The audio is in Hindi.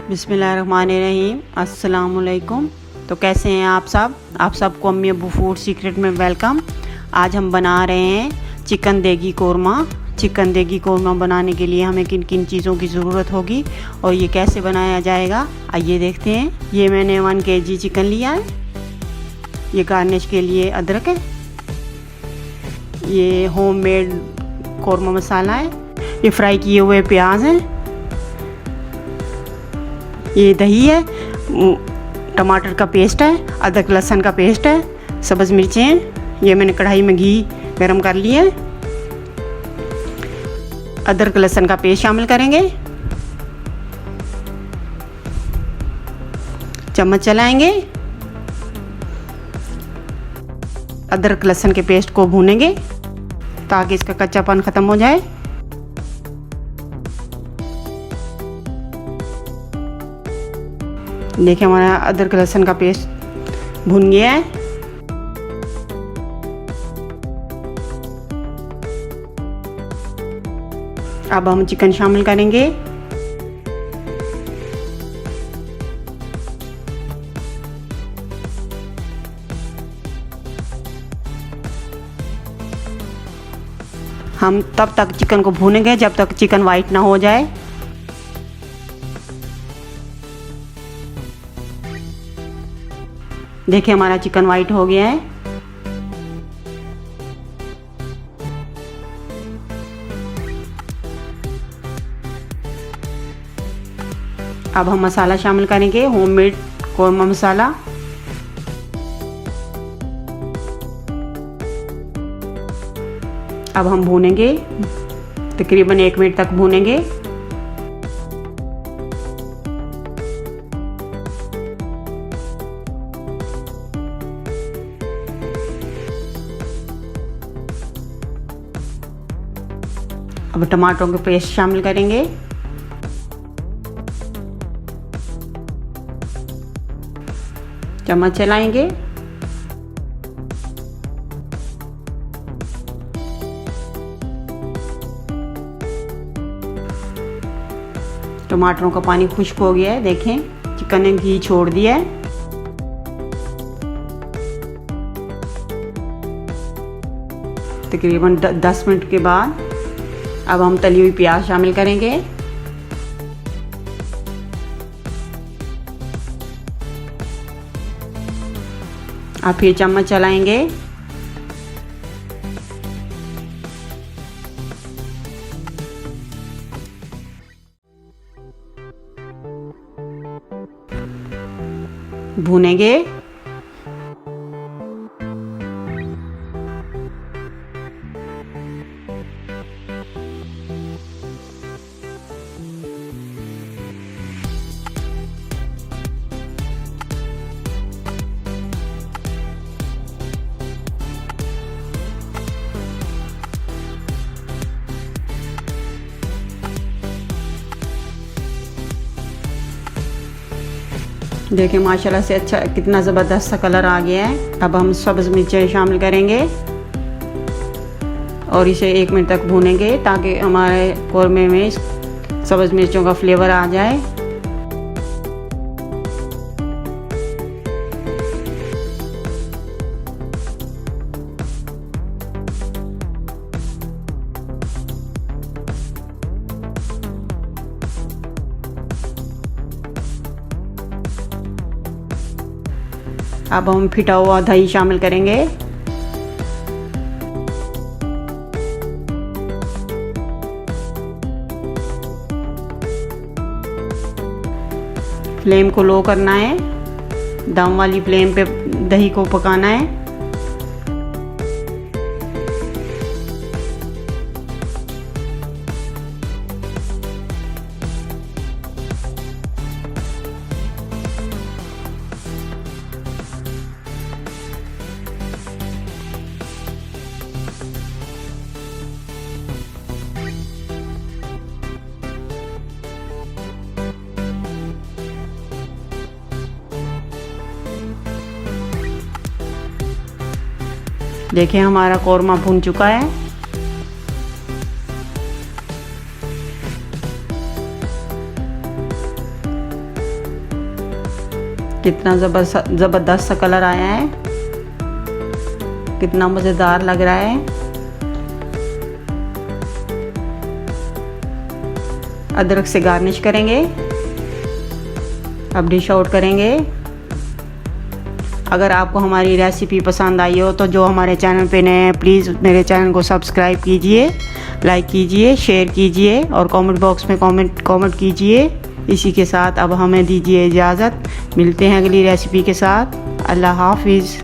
बिस्मिल्लाहिर्रहमानिर्रहीम, अस्सलामुअलैकुम। तो कैसे हैं आप सबको अम्मी अबू फूड सीक्रेट में वेलकम। आज हम बना रहे हैं चिकन देगी कोरमा। चिकन देगी कोरमा बनाने के लिए हमें किन किन चीज़ों की ज़रूरत होगी और ये कैसे बनाया जाएगा, आइए देखते हैं। ये मैंने 1 kg चिकन लिया है। ये गार्निश के लिए अदरक है। ये होममेड कोरमा मसाला है। ये फ्राई किए हुए प्याज हैं। ये दही है, टमाटर का पेस्ट है, अदरक लहसुन का पेस्ट है, सब्ज़ मिर्चें हैं। ये मैंने कढ़ाई में घी गरम कर लिया है। अदरक लहसुन का पेस्ट शामिल करेंगे। चम्मच चलाएंगे। अदरक लहसुन के पेस्ट को भूनेंगे ताकि इसका कच्चापन ख़त्म हो जाए। देखिए हमारा अदरक लहसुन का पेस्ट भुन गया है। अब हम चिकन शामिल करेंगे। हम तब तक चिकन को भूनेंगे जब तक चिकन वाइट ना हो जाए। देखिए हमारा चिकन वाइट हो गया है। अब हम मसाला शामिल करेंगे, होममेड कोरमा मसाला। अब हम भूनेंगे, तकरीबन 1 मिनट तक भूनेंगे। अब टमाटरों के पेस्ट शामिल करेंगे। चम्मच चलाएंगे। टमाटरों का पानी खुश्क हो गया है। देखें चिकन ने घी छोड़ दिया है। तकरीबन 10 मिनट के बाद अब हम तली हुई प्याज शामिल करेंगे। अब फिर चम्मच चलाएंगे। भूनेंगे। देखिए माशाल्लाह से अच्छा कितना ज़बरदस्त सा कलर आ गया है। अब हम सब्ज़ मिर्चें शामिल करेंगे और इसे 1 मिनट तक भूनेंगे ताकि हमारे कोरमे में सब्ज़ मिर्चों का फ्लेवर आ जाए। अब हम फिटा हुआ दही शामिल करेंगे। फ्लेम को लो करना है। दम वाली फ्लेम पे दही को पकाना है। देखिए हमारा कौरमा भुन चुका है। कितना ज़बरदस्त सा कलर आया है, कितना मज़ेदार लग रहा है। अदरक से गार्निश करेंगे। अब डिश आउट करेंगे। अगर आपको हमारी रेसिपी पसंद आई हो तो जो हमारे चैनल पे नए हैं प्लीज़ मेरे चैनल को सब्सक्राइब कीजिए, लाइक कीजिए, शेयर कीजिए और कमेंट बॉक्स में कमेंट कीजिए। इसी के साथ अब हमें दीजिए इजाज़त। मिलते हैं अगली रेसिपी के साथ। अल्लाह हाफिज़।